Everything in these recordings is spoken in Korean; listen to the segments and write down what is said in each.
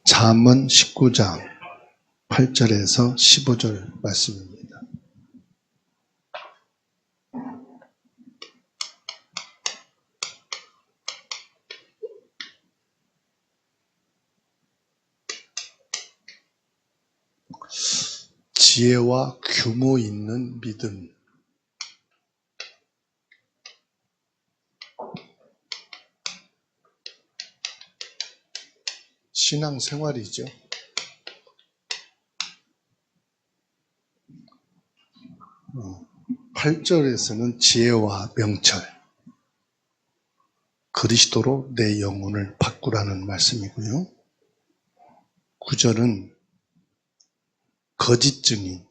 잠언 19장 8절에서 15절 말씀입니다. 지혜와 규모 있는 믿음. 신앙생활이죠. 8절에서는 지혜와 명철, 그리스도로 내 영혼을 바꾸라는 말씀이고요. 9절은 거짓 증인,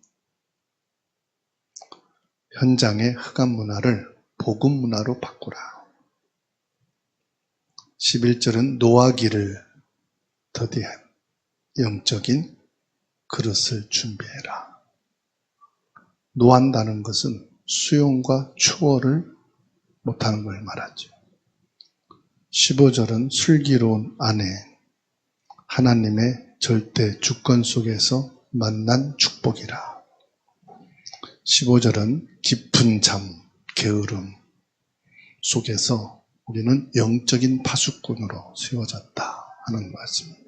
현장의 흑암 문화를 복음 문화로 바꾸라. 11절은 노하기를 더디한 영적인 그릇을 준비해라. 노한다는 것은 수용과 추월을 못하는 걸 말하죠. 15절은 슬기로운 아내, 하나님의 절대 주권 속에서 만난 축복이라. 15절은 깊은 잠, 게으름 속에서 우리는 영적인 파수꾼으로 세워졌다 하는 말씀입니다.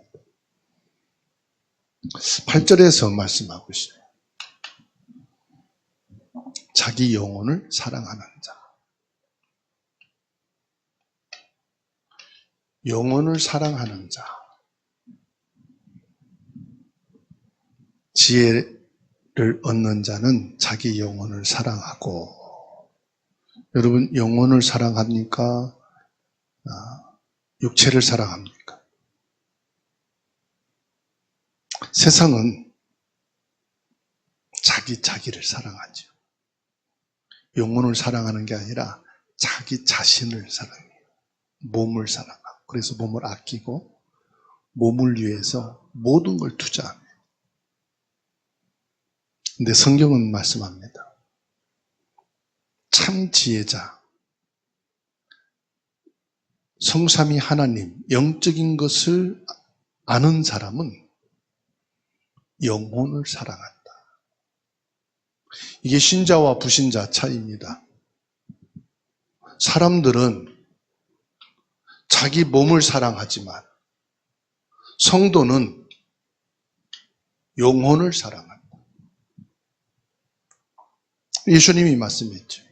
8절에서 말씀하고 있어요. 자기 영혼을 사랑하는 자. 영혼을 사랑하는 자. 지혜를 얻는 자는 자기 영혼을 사랑하고, 여러분 영혼을 사랑합니까? 육체를 사랑합니까? 세상은 자기를 사랑하죠. 영혼을 사랑하는 게 아니라 자기 자신을 사랑해요. 몸을 사랑하고, 그래서 몸을 아끼고 몸을 위해서 모든 걸 투자합니다. 근데 성경은 말씀합니다. 참 지혜자, 성삼위 하나님, 영적인 것을 아는 사람은 영혼을 사랑한다. 이게 신자와 불신자 차이입니다. 사람들은 자기 몸을 사랑하지만 성도는 영혼을 사랑한다. 예수님이 말씀했죠.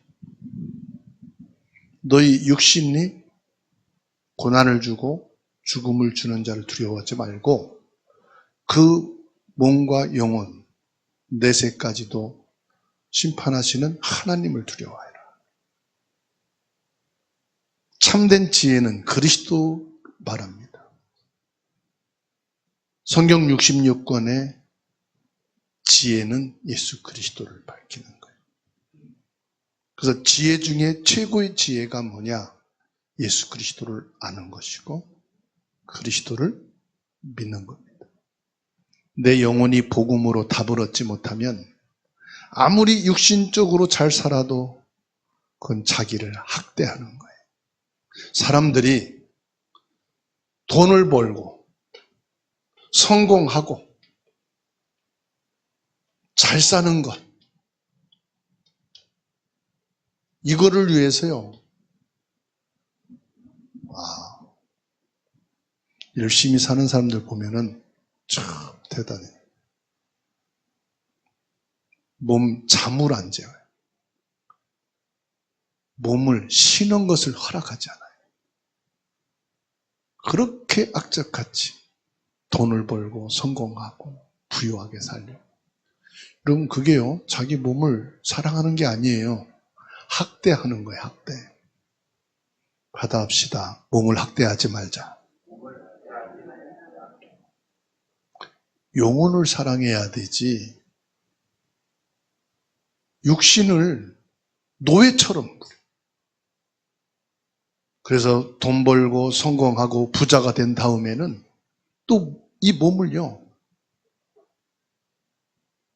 너희 육신이 고난을 주고 죽음을 주는 자를 두려워하지 말고 그 몸과 영혼, 내세까지도 심판하시는 하나님을 두려워하라. 참된 지혜는 그리스도 말합니다. 성경 66권의 지혜는 예수 그리스도를 밝히는 거예요. 그래서 지혜 중에 최고의 지혜가 뭐냐? 예수 그리스도를 아는 것이고 그리스도를 믿는 겁니다. 내 영혼이 복음으로 답을 얻지 못하면 아무리 육신적으로 잘 살아도 그건 자기를 학대하는 거예요. 사람들이 돈을 벌고 성공하고 잘 사는 것, 이거를 위해서요. 열심히 사는 사람들 보면은 참 대단해. 몸 잠을 안 재워요. 몸을 쉬는 것을 허락하지 않아요. 그렇게 악착같이 돈을 벌고 성공하고 부유하게 살려고. 여러분 그게요, 자기 몸을 사랑하는 게 아니에요. 학대하는 거예요. 학대. 받아합시다. 몸을 학대하지 말자. 영혼을 사랑해야 되지 육신을 노예처럼. 그래서 돈 벌고 성공하고 부자가 된 다음에는 또 이 몸을요,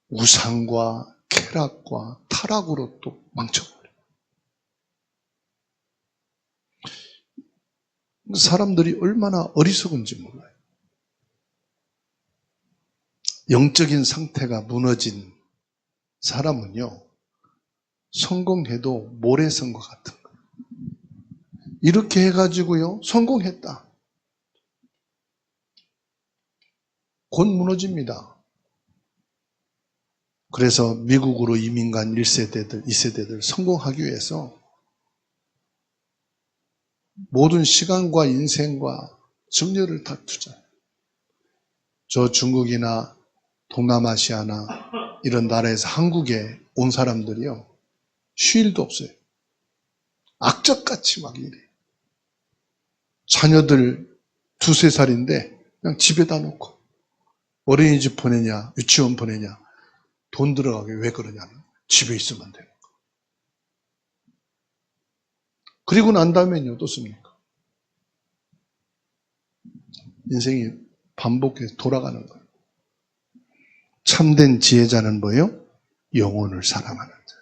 우상과 쾌락과 타락으로 또 망쳐버려요. 사람들이 얼마나 어리석은지 몰라요. 영적인 상태가 무너진 사람은요, 성공해도 모래성과 같은 거예요. 이렇게 해가지고요, 성공했다. 곧 무너집니다. 그래서 미국으로 이민 간 1세대들, 2세대들 성공하기 위해서 모든 시간과 인생과 정열을 다 투자해요. 저 중국이나 동남아시아나 이런 나라에서 한국에 온 사람들이요, 쉴 일도 없어요. 악적같이 막 일해요. 자녀들 2~3살인데 그냥 집에다 놓고 어린이집 보내냐, 유치원 보내냐, 돈 들어가게 왜 그러냐면 집에 있으면 되는 거. 그리고 난 다음에는요, 어떻습니까? 인생이 반복해서 돌아가는 거예요. 참된 지혜자는 뭐예요? 영혼을 사랑하는 자.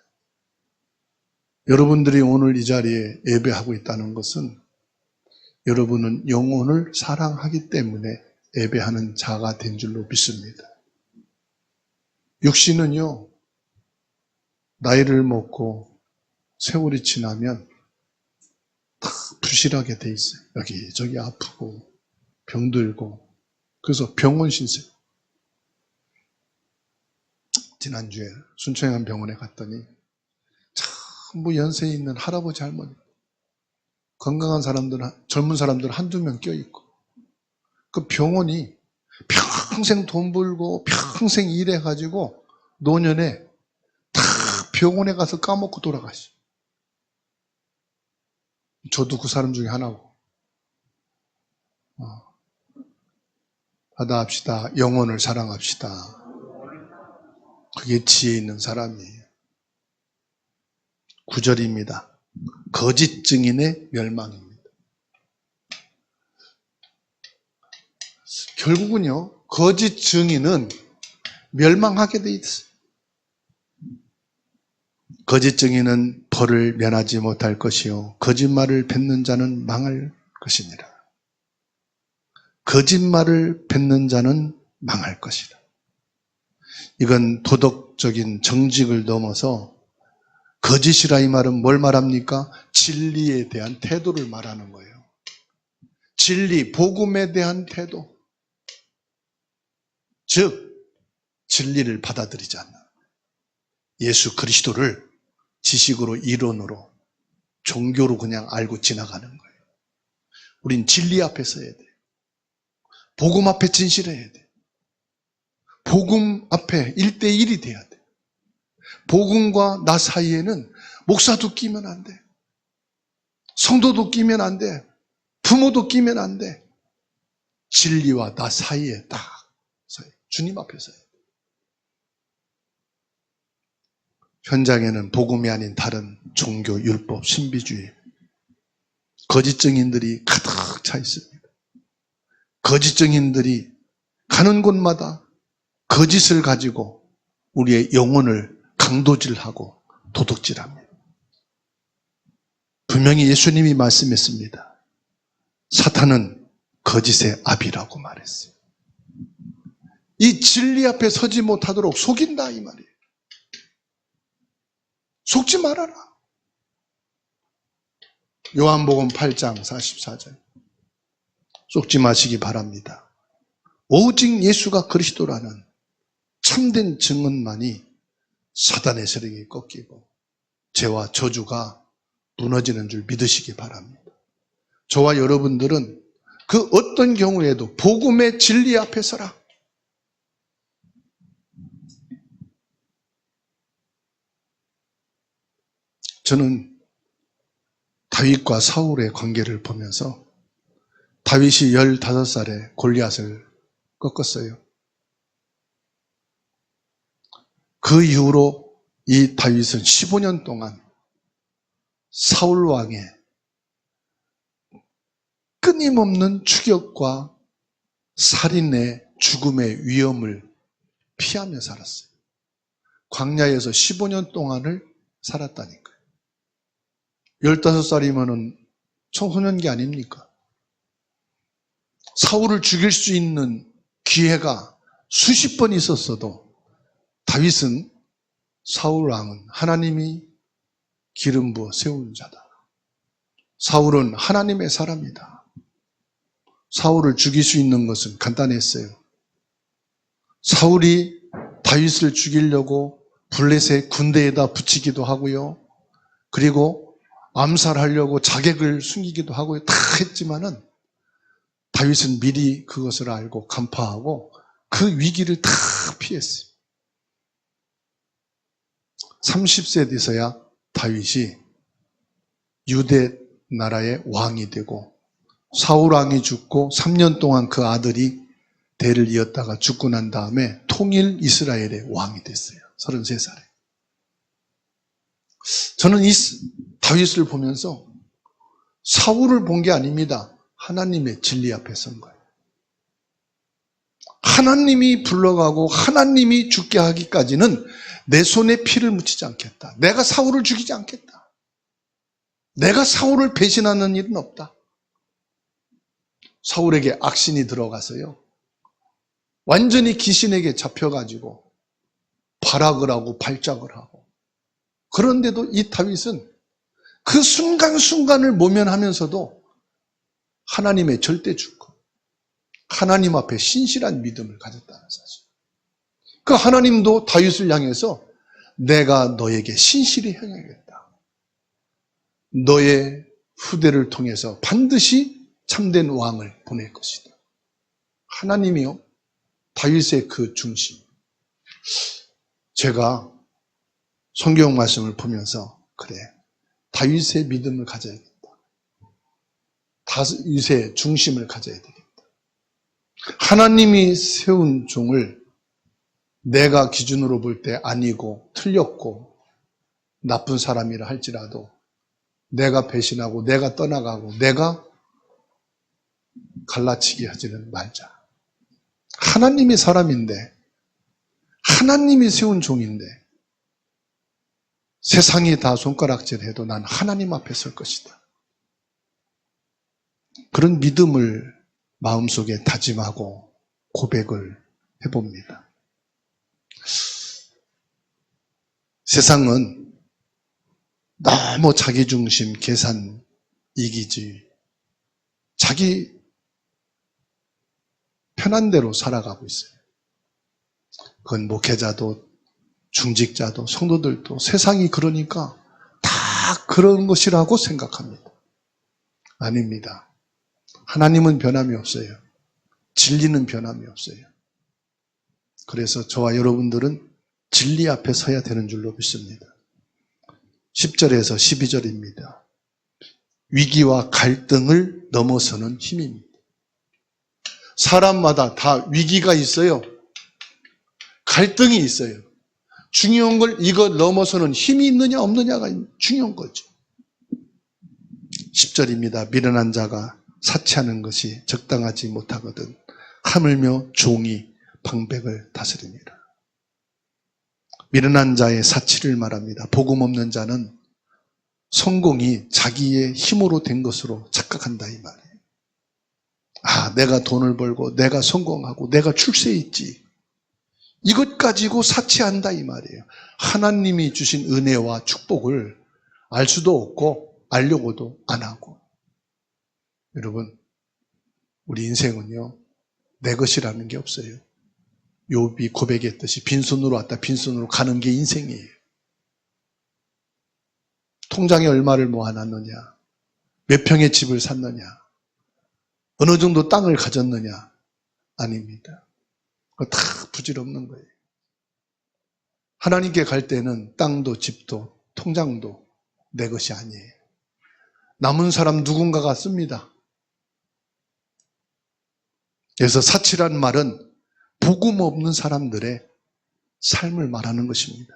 여러분들이 오늘 이 자리에 예배하고 있다는 것은 여러분은 영혼을 사랑하기 때문에 예배하는 자가 된 줄로 믿습니다. 육신은요, 나이를 먹고 세월이 지나면 다 부실하게 돼 있어요. 여기저기 아프고 병들고. 그래서 병원 신세. 지난주에 순천향 병원에 갔더니 전부 연세 있는 할아버지 할머니, 건강한 사람들, 젊은 사람들 한두 명 껴있고, 그 병원이 평생 돈 벌고 평생 일해가지고 노년에 다 병원에 가서 까먹고 돌아가시. 저도 그 사람 중에 하나고. 받아합시다. 영혼을 사랑합시다. 그게 지혜 있는 사람이에요. 9절입니다. 거짓 증인의 멸망입니다. 결국은요, 거짓 증인은 멸망하게 돼 있어요. 거짓 증인은 벌을 면하지 못할 것이요, 거짓말을 뱉는 자는 망할 것이니라. 거짓말을 뱉는 자는 망할 것이다. 이건 도덕적인 정직을 넘어서 거짓이라 이 말은 뭘 말합니까? 진리에 대한 태도를 말하는 거예요. 진리, 복음에 대한 태도. 즉, 진리를 받아들이지 않는, 예수 그리스도를 지식으로, 이론으로, 종교로 그냥 알고 지나가는 거예요. 우린 진리 앞에 서야 돼요. 복음 앞에 진실해야 돼요. 복음 앞에 1대1이 돼야 돼요. 복음과 나 사이에는 목사도 끼면 안 돼. 성도도 끼면 안 돼. 부모도 끼면 안 돼. 진리와 나 사이에 딱 서요. 주님 앞에 서요. 현장에는 복음이 아닌 다른 종교, 율법, 신비주의, 거짓 증인들이 가득 차 있습니다. 거짓 증인들이 가는 곳마다 거짓을 가지고 우리의 영혼을 강도질하고 도둑질합니다. 분명히 예수님이 말씀했습니다. 사탄은 거짓의 아비라고 말했어요. 이 진리 앞에 서지 못하도록 속인다 이 말이에요. 속지 말아라. 요한복음 8장 44절. 속지 마시기 바랍니다. 오직 예수가 그리스도라는 참된 증언만이 사단의 세력이 꺾이고 죄와 저주가 무너지는 줄 믿으시기 바랍니다. 저와 여러분들은 그 어떤 경우에도 복음의 진리 앞에 서라. 저는 다윗과 사울의 관계를 보면서 다윗이 15살에 골리앗을 꺾었어요. 그 이후로 이 다윗은 15년 동안 사울 왕의 끊임없는 추격과 살인의 죽음의 위험을 피하며 살았어요. 광야에서 15년 동안을 살았다니까요. 15살이면 청소년기 아닙니까? 사울을 죽일 수 있는 기회가 수십 번 있었어도 다윗은 사울 왕은 하나님이 기름 부어 세운 자다. 사울은 하나님의 사람이다. 사울을 죽일 수 있는 것은 간단했어요. 사울이 다윗을 죽이려고 블레셋 군대에다 붙이기도 하고요. 그리고 암살하려고 자객을 숨기기도 하고요. 다 했지만은 다윗은 미리 그것을 알고 간파하고 그 위기를 다 피했어요. 30세 돼서야 다윗이 유대 나라의 왕이 되고 사울 왕이 죽고 3년 동안 그 아들이 대를 이었다가 죽고 난 다음에 통일 이스라엘의 왕이 됐어요. 33살에. 저는 이 다윗을 보면서 사울을 본 게 아닙니다. 하나님의 진리 앞에 선 거예요. 하나님이 불러가고 하나님이 죽게 하기까지는 내 손에 피를 묻히지 않겠다. 내가 사울을 죽이지 않겠다. 내가 사울을 배신하는 일은 없다. 사울에게 악신이 들어가서요. 완전히 귀신에게 잡혀가지고 발악을 하고 발작을 하고. 그런데도 이 다윗은 그 순간순간을 모면하면서도 하나님의 절대 주권, 하나님 앞에 신실한 믿음을 가졌다는 사실. 그 하나님도 다윗을 향해서 내가 너에게 신실히 행하겠다. 너의 후대를 통해서 반드시 참된 왕을 보낼 것이다. 하나님이요. 다윗의 그 중심. 제가 성경 말씀을 보면서 그래, 다윗의 믿음을 가져야겠다. 다윗의 중심을 가져야 되겠다. 하나님이 세운 종을 내가 기준으로 볼 때 아니고 틀렸고 나쁜 사람이라 할지라도 내가 배신하고 내가 떠나가고 내가 갈라치기 하지는 말자. 하나님이 사람인데 하나님이 세운 종인데 세상이 다 손가락질해도 난 하나님 앞에 설 것이다. 그런 믿음을 마음속에 다짐하고 고백을 해봅니다. 세상은 너무 자기중심, 계산, 이기주의, 자기 편한 대로 살아가고 있어요. 그건 목회자도 중직자도 성도들도 세상이 그러니까 다 그런 것이라고 생각합니다. 아닙니다. 하나님은 변함이 없어요. 진리는 변함이 없어요. 그래서 저와 여러분들은 진리 앞에 서야 되는 줄로 믿습니다. 10절에서 12절입니다. 위기와 갈등을 넘어서는 힘입니다. 사람마다 다 위기가 있어요. 갈등이 있어요. 중요한 걸 이거 넘어서는 힘이 있느냐 없느냐가 중요한 거죠. 10절입니다. 미련한 자가 사치하는 것이 적당하지 못하거든 하물며 종이 방백을 다스립니다. 미련한 자의 사치를 말합니다. 복음 없는 자는 성공이 자기의 힘으로 된 것으로 착각한다 이 말이에요. 아, 내가 돈을 벌고 내가 성공하고 내가 출세했지. 이것 가지고 사치한다 이 말이에요. 하나님이 주신 은혜와 축복을 알 수도 없고 알려고도 안 하고. 여러분, 우리 인생은요, 내 것이라는 게 없어요. 욥이 고백했듯이 빈손으로 왔다 빈손으로 가는 게 인생이에요. 통장에 얼마를 모아놨느냐, 몇 평의 집을 샀느냐, 어느 정도 땅을 가졌느냐, 아닙니다. 그거 다 부질없는 거예요. 하나님께 갈 때는 땅도 집도 통장도 내 것이 아니에요. 남은 사람 누군가가 씁니다. 그래서 사치란 말은 복음 없는 사람들의 삶을 말하는 것입니다.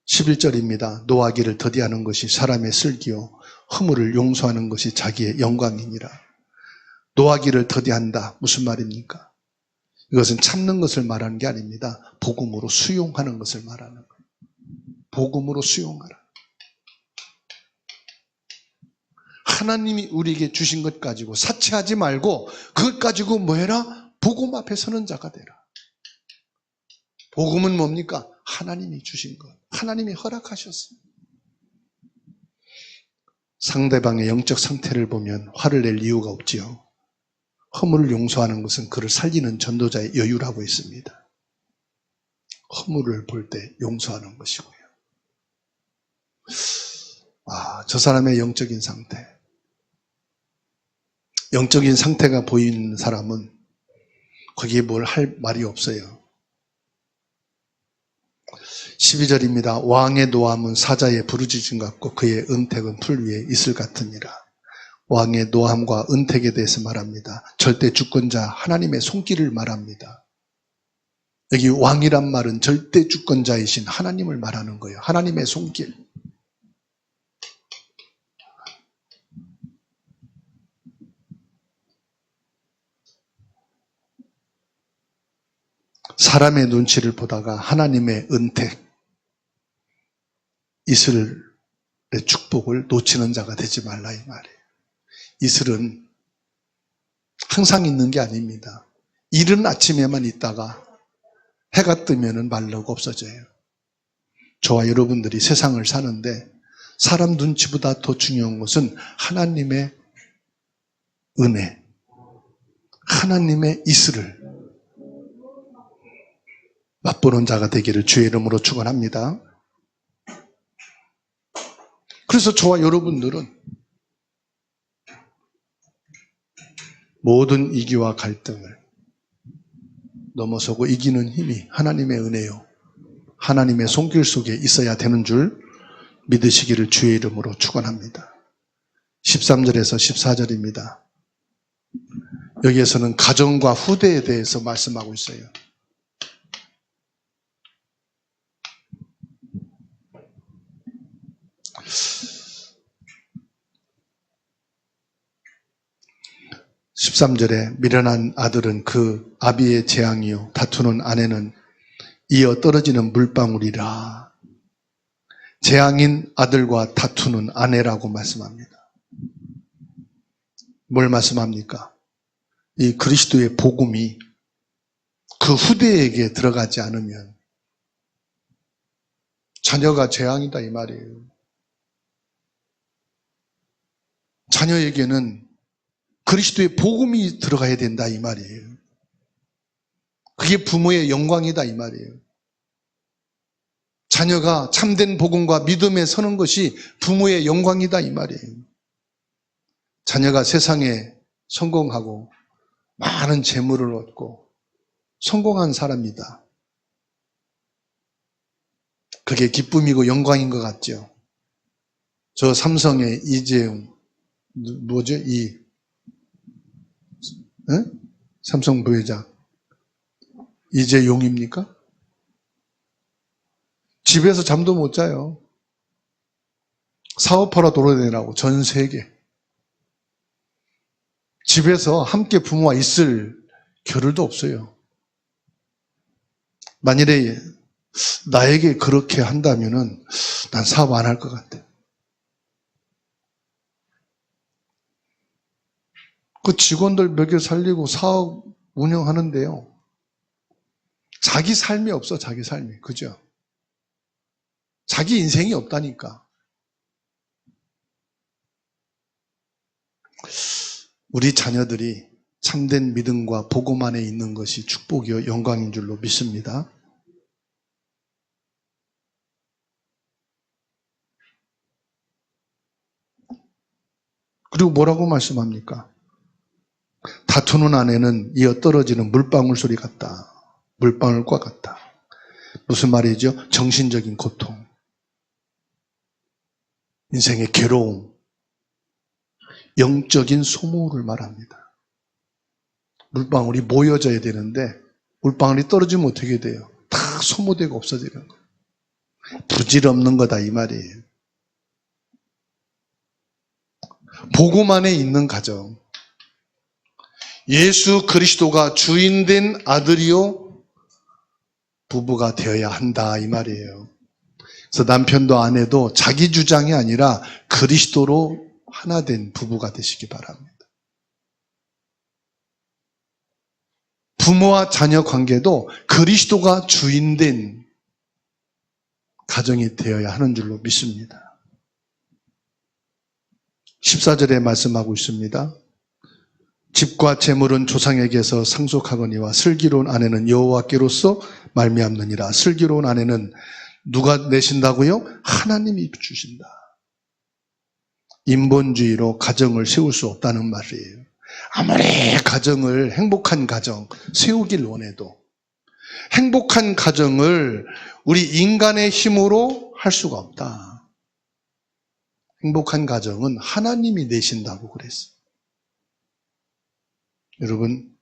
11절입니다. 노하기를 더디하는 것이 사람의 슬기요 허물을 용서하는 것이 자기의 영광이니라. 노하기를 더디한다. 무슨 말입니까? 이것은 참는 것을 말하는 게 아닙니다. 복음으로 수용하는 것을 말하는 거예요. 복음으로 수용하라. 하나님이 우리에게 주신 것 가지고 사치하지 말고 그것 가지고 뭐 해라? 복음 앞에 서는 자가 되라. 복음은 뭡니까? 하나님이 주신 것. 하나님이 허락하셨어요. 상대방의 영적 상태를 보면 화를 낼 이유가 없지요. 허물을 용서하는 것은 그를 살리는 전도자의 여유라고 했습니다. 허물을 볼 때 용서하는 것이고요. 저 사람의 영적인 상태. 영적인 상태가 보이는 사람은 거기에 뭘 할 말이 없어요. 12절입니다. 왕의 노함은 사자의 부르짖음 같고 그의 은택은 풀 위에 이슬 같으니라. 왕의 노함과 은택에 대해서 말합니다. 절대 주권자 하나님의 손길을 말합니다. 여기 왕이란 말은 절대 주권자이신 하나님을 말하는 거예요. 하나님의 손길. 사람의 눈치를 보다가 하나님의 은택, 이슬의 축복을 놓치는 자가 되지 말라 이 말이에요. 이슬은 항상 있는 게 아닙니다. 이른 아침에만 있다가 해가 뜨면 말르고 없어져요. 저와 여러분들이 세상을 사는데 사람 눈치보다 더 중요한 것은 하나님의 은혜, 하나님의 이슬을 맛보는 자가 되기를 주의 이름으로 축원합니다. 그래서 저와 여러분들은 모든 이기와 갈등을 넘어서고 이기는 힘이 하나님의 은혜요, 하나님의 손길 속에 있어야 되는 줄 믿으시기를 주의 이름으로 축원합니다. 13절에서 14절입니다. 여기에서는 가정과 후대에 대해서 말씀하고 있어요. 13절에 미련한 아들은 그 아비의 재앙이요 다투는 아내는 이어 떨어지는 물방울이라. 재앙인 아들과 다투는 아내라고 말씀합니다. 뭘 말씀합니까? 이 그리스도의 복음이 그 후대에게 들어가지 않으면 자녀가 재앙이다 이 말이에요. 자녀에게는 그리스도의 복음이 들어가야 된다 이 말이에요. 그게 부모의 영광이다 이 말이에요. 자녀가 참된 복음과 믿음에 서는 것이 부모의 영광이다 이 말이에요. 자녀가 세상에 성공하고 많은 재물을 얻고 성공한 사람이다. 그게 기쁨이고 영광인 것 같죠. 저 삼성의 이재용, 뭐죠? 삼성 부회장 이재용입니까? 집에서 잠도 못 자요. 사업하러 돌아다니라고 전 세계. 집에서 함께 부모와 있을 겨를도 없어요. 만일에 나에게 그렇게 한다면은 난 사업 안 할 것 같아. 그 직원들 먹여 살리고 사업 운영하는데요. 자기 삶이 없어, 자기 삶이. 그죠? 자기 인생이 없다니까. 우리 자녀들이 참된 믿음과 복음 안에 있는 것이 축복이요 영광인 줄로 믿습니다. 그리고 뭐라고 말씀합니까? 다투는 아내는 이어 떨어지는 물방울 소리 같다. 물방울과 같다. 무슨 말이죠? 정신적인 고통, 인생의 괴로움, 영적인 소모를 말합니다. 물방울이 모여져야 되는데 물방울이 떨어지면 어떻게 돼요? 다 소모되고 없어지는 거예요. 부질없는 거다 이 말이에요. 복음 안에 있는 가정, 예수 그리스도가 주인된 아들이요 부부가 되어야 한다 이 말이에요. 그래서 남편도 아내도 자기 주장이 아니라 그리스도로 하나 된 부부가 되시기 바랍니다. 부모와 자녀 관계도 그리스도가 주인된 가정이 되어야 하는 줄로 믿습니다. 14절에 말씀하고 있습니다. 집과 재물은 조상에게서 상속하거니와 슬기로운 아내는 여호와께로서 말미암느니라. 슬기로운 아내는 누가 내신다고요? 하나님이 주신다. 인본주의로 가정을 세울 수 없다는 말이에요. 아무리 가정을, 행복한 가정 세우길 원해도 행복한 가정을 우리 인간의 힘으로 할 수가 없다. 행복한 가정은 하나님이 내신다고 그랬어요. 여러분,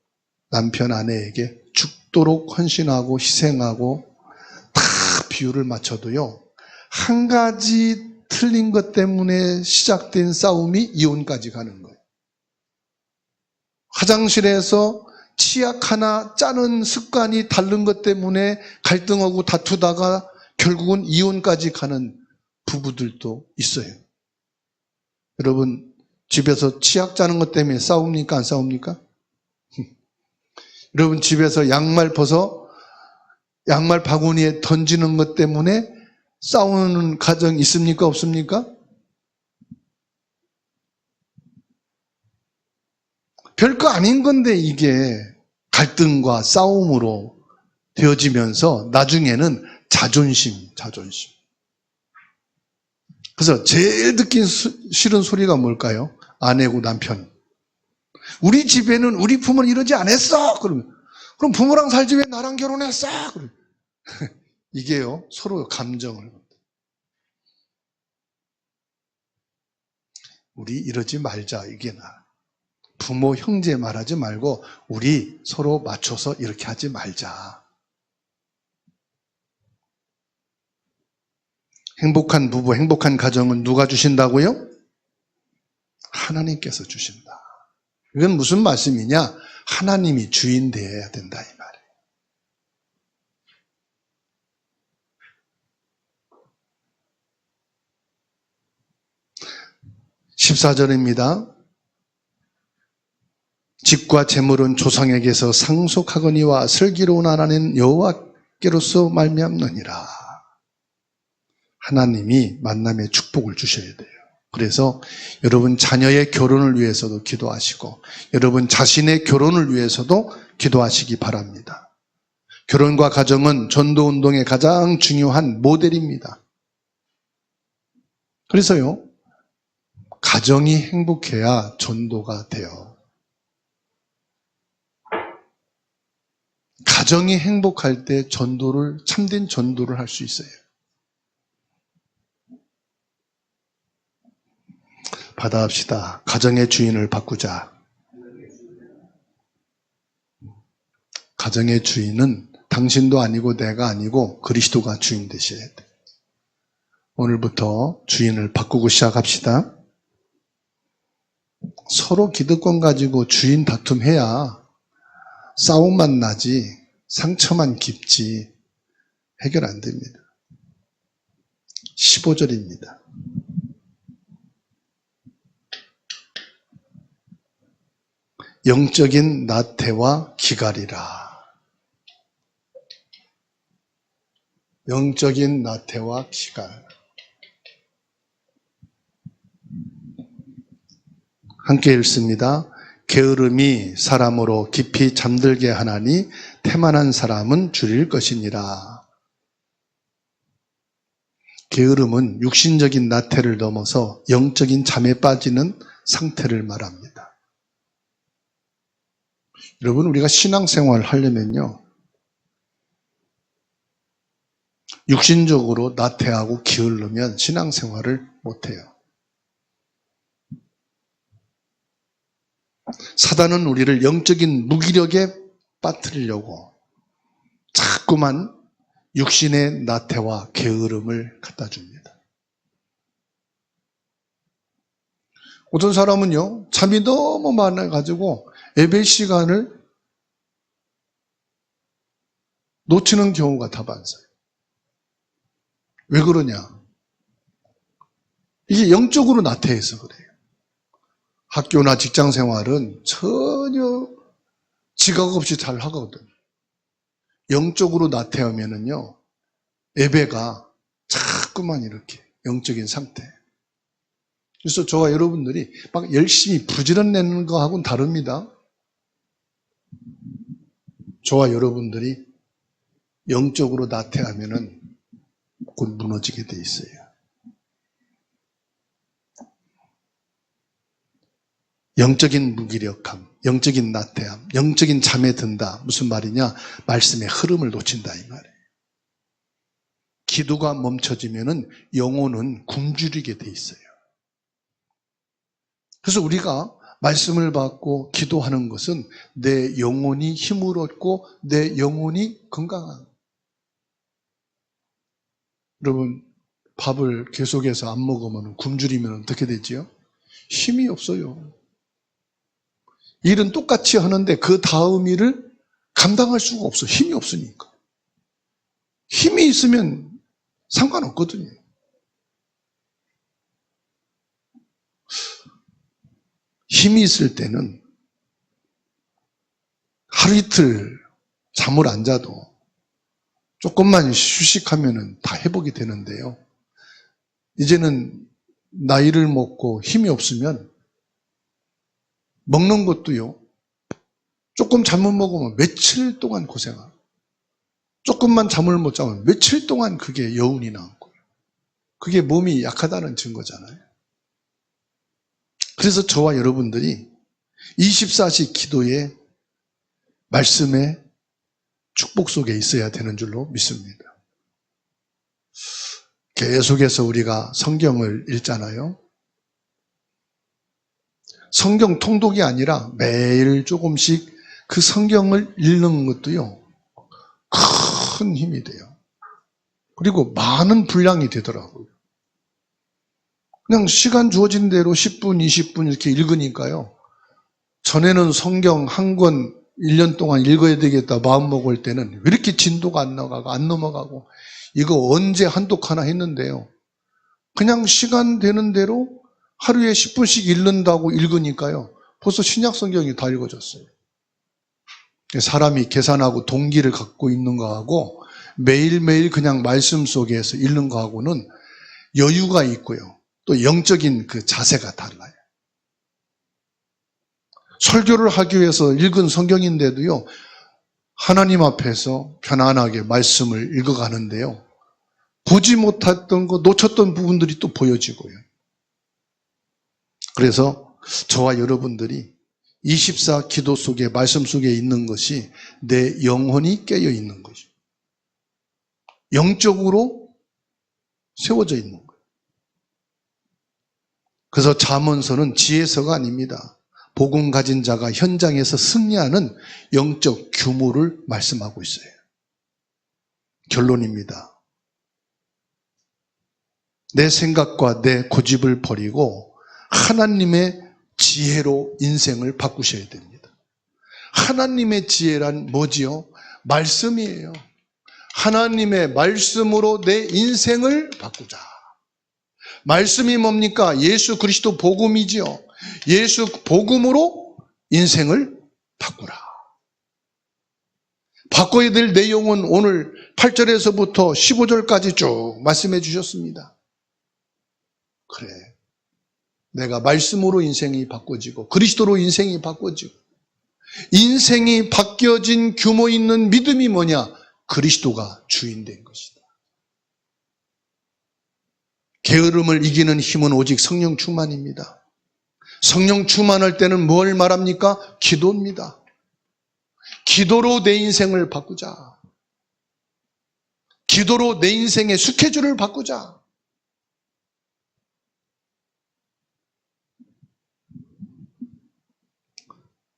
남편 아내에게 죽도록 헌신하고 희생하고 다 비율을 맞춰도요, 한 가지 틀린 것 때문에 시작된 싸움이 이혼까지 가는 거예요. 화장실에서 치약 하나 짜는 습관이 다른 것 때문에 갈등하고 다투다가 결국은 이혼까지 가는 부부들도 있어요. 여러분, 집에서 치약 짜는 것 때문에 싸웁니까? 안 싸웁니까? 여러분, 집에서 양말 벗어 양말 바구니에 던지는 것 때문에 싸우는 가정 있습니까? 없습니까? 별거 아닌 건데 이게 갈등과 싸움으로 되어지면서 나중에는 자존심. 그래서 제일 듣기 싫은 소리가 뭘까요? 아내고 남편. 우리 집에는 우리 부모는 이러지 않았어. 그럼 부모랑 살지 왜 나랑 결혼했어? 이게요, 서로 감정을. 우리 이러지 말자, 이게 나. 부모, 형제 말하지 말고 우리 서로 맞춰서 이렇게 하지 말자. 행복한 부부, 행복한 가정은 누가 주신다고요? 하나님께서 주신다. 이건 무슨 말씀이냐? 하나님이 주인 되어야 된다, 이 말이에요. 14절입니다. 집과 재물은 조상에게서 상속하거니와 슬기로운 아내는 여호와께로서 말미암느니라. 하나님이 만남의 축복을 주셔야 돼요. 그래서 여러분 자녀의 결혼을 위해서도 기도하시고 여러분 자신의 결혼을 위해서도 기도하시기 바랍니다. 결혼과 가정은 전도운동의 가장 중요한 모델입니다. 그래서요, 가정이 행복해야 전도가 돼요. 가정이 행복할 때 참된 전도를 할 수 있어요. 받아합시다. 가정의 주인을 바꾸자. 가정의 주인은 당신도 아니고 내가 아니고 그리스도가 주인 되셔야 돼. 오늘부터 주인을 바꾸고 시작합시다. 서로 기득권 가지고 주인 다툼해야 싸움만 나지 상처만 깊지 해결 안 됩니다. 15절입니다. 영적인 나태와 기갈이라. 영적인 나태와 기갈. 함께 읽습니다. 게으름이 사람으로 깊이 잠들게 하나니 태만한 사람은 줄일 것이니라. 게으름은 육신적인 나태를 넘어서 영적인 잠에 빠지는 상태를 말합니다. 여러분, 우리가 신앙생활을 하려면요, 육신적으로 나태하고 게으르면 신앙생활을 못해요. 사단은 우리를 영적인 무기력에 빠뜨리려고 자꾸만 육신의 나태와 게으름을 갖다 줍니다. 어떤 사람은요, 잠이 너무 많아가지고 예배 시간을 놓치는 경우가 다반사예요. 왜 그러냐? 이게 영적으로 나태해서 그래요. 학교나 직장 생활은 전혀 지각 없이 잘 하거든. 영적으로 나태하면은요, 예배가 자꾸만 이렇게 영적인 상태. 그래서 저와 여러분들이 막 열심히 부지런내는 거하고는 다릅니다. 저와 여러분들이 영적으로 나태하면은 곧 무너지게 돼 있어요. 영적인 무기력함, 영적인 나태함, 영적인 잠에 든다. 무슨 말이냐? 말씀의 흐름을 놓친다 이 말이에요. 기도가 멈춰지면은 영혼은 굶주리게 돼 있어요. 그래서 우리가 말씀을 받고 기도하는 것은 내 영혼이 힘을 얻고 내 영혼이 건강한. 여러분, 밥을 계속해서 안 먹으면 굶주리면 어떻게 되지요? 힘이 없어요. 일은 똑같이 하는데 그 다음 일을 감당할 수가 없어. 힘이 없으니까. 힘이 있으면 상관없거든요. 힘이 있을 때는 하루 이틀 잠을 안 자도 조금만 휴식하면 다 회복이 되는데요. 이제는 나이를 먹고 힘이 없으면 먹는 것도요, 조금 잘못 먹으면 며칠 동안 고생하고, 조금만 잠을 못 자면 며칠 동안 그게 여운이 남고, 그게 몸이 약하다는 증거잖아요. 그래서 저와 여러분들이 24시 기도의 말씀의 축복 속에 있어야 되는 줄로 믿습니다. 계속해서 우리가 성경을 읽잖아요. 성경 통독이 아니라 매일 조금씩 그 성경을 읽는 것도요, 큰 힘이 돼요. 그리고 많은 분량이 되더라고요. 그냥 시간 주어진 대로 10분, 20분 이렇게 읽으니까요. 전에는 성경 한 권 1년 동안 읽어야 되겠다 마음 먹을 때는 왜 이렇게 진도가 안 나가고 안 넘어가고 이거 언제 한독 하나 했는데요. 그냥 시간 되는 대로 하루에 10분씩 읽는다고 읽으니까요. 벌써 신약 성경이 다 읽어졌어요. 사람이 계산하고 동기를 갖고 있는 거하고 매일매일 그냥 말씀 속에서 읽는 거하고는 여유가 있고요. 또 영적인 그 자세가 달라요. 설교를 하기 위해서 읽은 성경인데도요. 하나님 앞에서 편안하게 말씀을 읽어가는데요. 보지 못했던 거, 놓쳤던 부분들이 또 보여지고요. 그래서 저와 여러분들이 24 기도 속에 말씀 속에 있는 것이 내 영혼이 깨어 있는 것이죠. 영적으로 세워져 있는 거예요. 그래서 잠언서는 지혜서가 아닙니다. 복음 가진 자가 현장에서 승리하는 영적 규모를 말씀하고 있어요. 결론입니다. 내 생각과 내 고집을 버리고 하나님의 지혜로 인생을 바꾸셔야 됩니다. 하나님의 지혜란 뭐지요? 말씀이에요. 하나님의 말씀으로 내 인생을 바꾸자. 말씀이 뭡니까? 예수 그리스도 복음이지요. 예수 복음으로 인생을 바꾸라. 바꿔야 될 내용은 오늘 8절에서부터 15절까지 쭉 말씀해 주셨습니다. 그래. 내가 말씀으로 인생이 바꿔지고 그리스도로 인생이 바꿔지고 인생이 바뀌어진 규모 있는 믿음이 뭐냐? 그리스도가 주인 된 것이다. 게으름을 이기는 힘은 오직 성령 충만입니다. 성령 충만할 때는 뭘 말합니까? 기도입니다. 기도로 내 인생을 바꾸자. 기도로 내 인생의 스케줄을 바꾸자.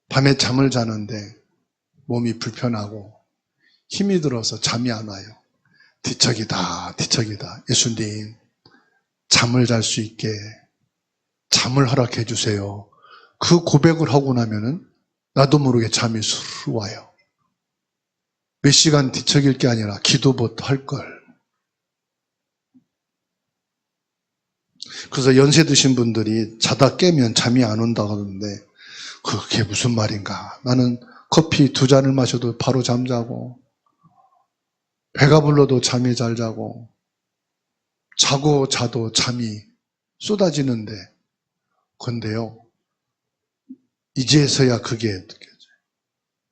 밤에 잠을 자는데 몸이 불편하고 힘이 들어서 잠이 안 와요. 뒤척이다. 예수님, 잠을 잘 수 있게 잠을 허락해 주세요. 그 고백을 하고 나면은 나도 모르게 잠이 스르르 와요. 몇 시간 뒤척일 게 아니라 기도부터 할 걸. 그래서 연세 드신 분들이 자다 깨면 잠이 안 온다고 하는데 그게 무슨 말인가? 나는 커피 2잔을 마셔도 바로 잠자고, 배가 불러도 잠이 잘 자고, 자고 자도 잠이 쏟아지는데, 근데요, 이제서야 그게 느껴져요.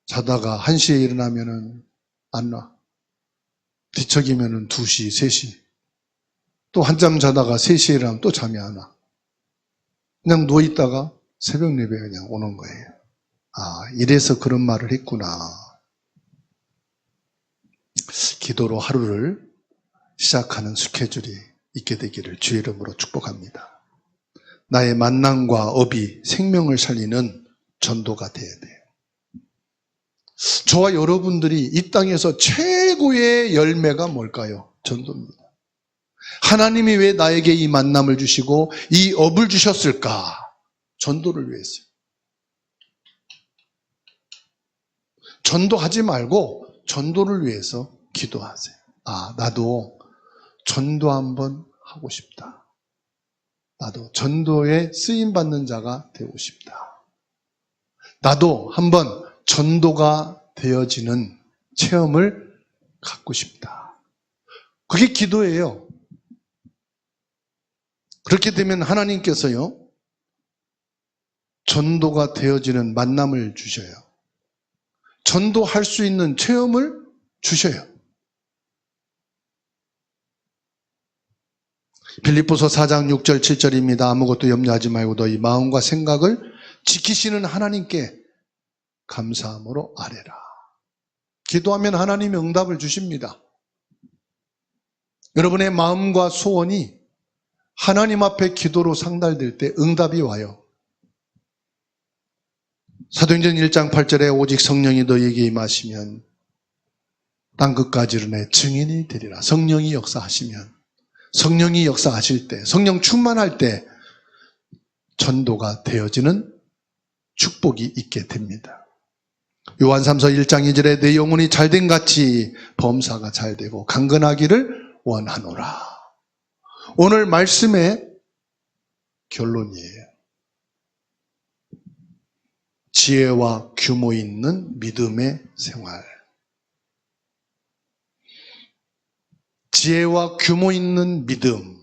자다가 1시에 일어나면은 안 나. 뒤척이면은 2시, 3시. 또 한잠 자다가 3시에 일어나면 또 잠이 안 와. 그냥 누워있다가 새벽 예배가 그냥 오는 거예요. 아, 이래서 그런 말을 했구나. 기도로 하루를 시작하는 스케줄이 있게 되기를 주의 이름으로 축복합니다. 나의 만남과 업이 생명을 살리는 전도가 돼야 돼요. 저와 여러분들이 이 땅에서 최고의 열매가 뭘까요? 전도입니다. 하나님이 왜 나에게 이 만남을 주시고 이 업을 주셨을까? 전도를 위해서요. 전도하지 말고 전도를 위해서 기도하세요. 아, 나도 전도 한번 하고 싶다. 나도 전도에 쓰임받는 자가 되고 싶다. 나도 한번 전도가 되어지는 체험을 갖고 싶다. 그게 기도예요. 그렇게 되면 하나님께서요, 전도가 되어지는 만남을 주셔요. 전도할 수 있는 체험을 주셔요. 빌립보서 4장 6절 7절입니다. 아무것도 염려하지 말고 너희 마음과 생각을 지키시는 하나님께 감사함으로 아뢰라. 기도하면 하나님이 응답을 주십니다. 여러분의 마음과 소원이 하나님 앞에 기도로 상달될 때 응답이 와요. 사도행전 1장 8절에 오직 성령이 너희에게 임하시면 땅끝까지 이르내 증인이 되리라. 성령이 역사하시면, 성령이 역사하실 때, 성령 충만할 때 전도가 되어지는 축복이 있게 됩니다. 요한 3서 1장 2절에 내 영혼이 잘된 같이 범사가 잘되고 강건하기를 원하노라. 오늘 말씀의 결론이에요. 지혜와 규모 있는 믿음의 생활. 지혜와 규모 있는 믿음.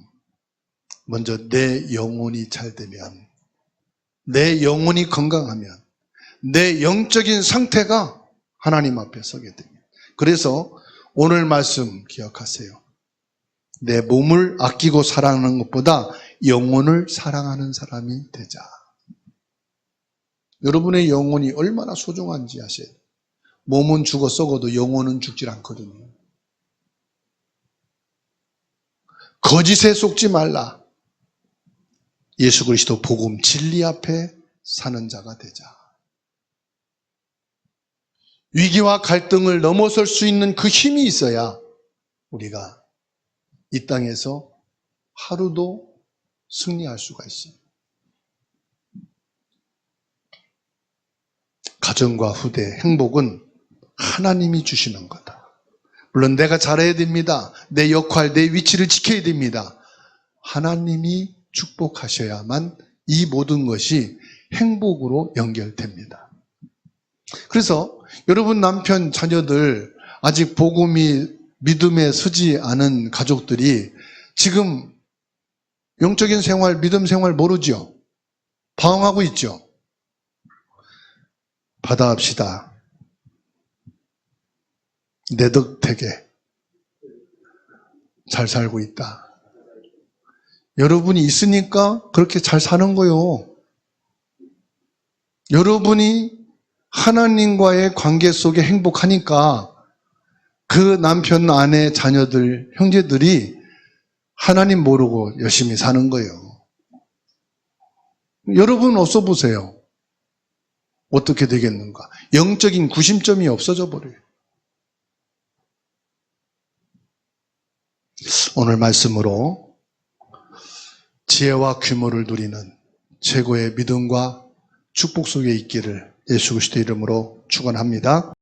먼저 내 영혼이 잘 되면, 내 영혼이 건강하면, 내 영적인 상태가 하나님 앞에 서게 됩니다. 그래서 오늘 말씀 기억하세요. 내 몸을 아끼고 사랑하는 것보다 영혼을 사랑하는 사람이 되자. 여러분의 영혼이 얼마나 소중한지 아세요? 몸은 죽어 썩어도 영혼은 죽질 않거든요. 거짓에 속지 말라. 예수 그리스도 복음 진리 앞에 사는 자가 되자. 위기와 갈등을 넘어설 수 있는 그 힘이 있어야 우리가 이 땅에서 하루도 승리할 수가 있어요. 가정과 후대, 행복은 하나님이 주시는 거다. 물론 내가 잘해야 됩니다. 내 역할, 내 위치를 지켜야 됩니다. 하나님이 축복하셔야만 이 모든 것이 행복으로 연결됩니다. 그래서 여러분 남편, 자녀들, 아직 복음이 믿음에 서지 않은 가족들이 지금 영적인 생활, 믿음 생활 모르죠? 방황하고 있죠? 받아합시다. 내 덕택에 잘 살고 있다. 여러분이 있으니까 그렇게 잘 사는 거요. 여러분이 하나님과의 관계 속에 행복하니까 그 남편, 아내, 자녀들, 형제들이 하나님 모르고 열심히 사는 거예요. 여러분 어서 보세요. 어떻게 되겠는가? 영적인 구심점이 없어져 버려요. 오늘 말씀으로 지혜와 규모를 누리는 최고의 믿음과 축복 속에 있기를 예수 그리스도 이름으로 축원합니다.